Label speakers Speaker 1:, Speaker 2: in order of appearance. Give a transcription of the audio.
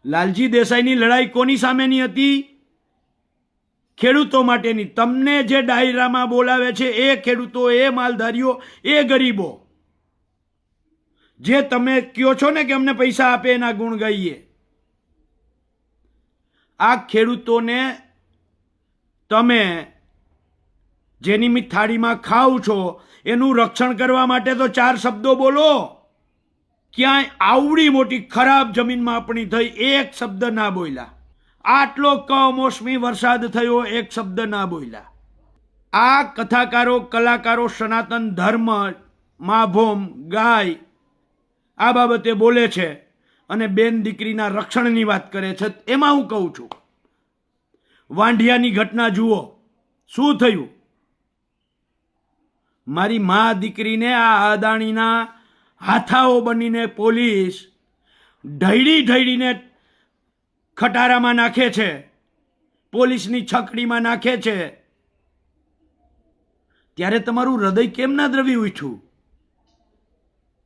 Speaker 1: લાલજી દેસાઈની લડાઈ કોની સામેની હતી? ખેડૂતો માટેની. તમને જે ડાયરામાં બોલાવે છે એ ખેડૂતો, એ માલધારીઓ, એ ગરીબો. જે તમે કહો છો ને કે અમને પૈસા આપે એના ગુણ ગાઈએ, આ ખેડૂતોને તમે જેની થાળીમાં ખાવ છો એનું રક્ષણ કરવા માટે તો 4 શબ્દો બોલો. ક્યાંય આવડી મોટી ખરાબ જમીનમાં આપણી થઈ એક શબ્દ ના બોલ્યા. આટલો કમોસમી વરસાદ થયો એક શબ્દ ના બોલ્યા. આ કથાકારો, કલાકારો સનાતન ધર્મ, મા ભોમ, ગાય આ બાબતે બોલે છે અને બેન દીકરીના રક્ષણની વાત કરે છે. એમાં હું કહું છું, વાંઢિયાની ઘટના જુઓ, શું થયું. મારી મા દીકરીને આ અદાણીના હાથાઓ બનીને પોલીસ ઢળીને ખટારામાં નાખે છે, પોલીસની છકડીમાં નાખે છે. ત્યારે તમારું હૃદય કેમ ના દ્રવી ઉઠ્યું?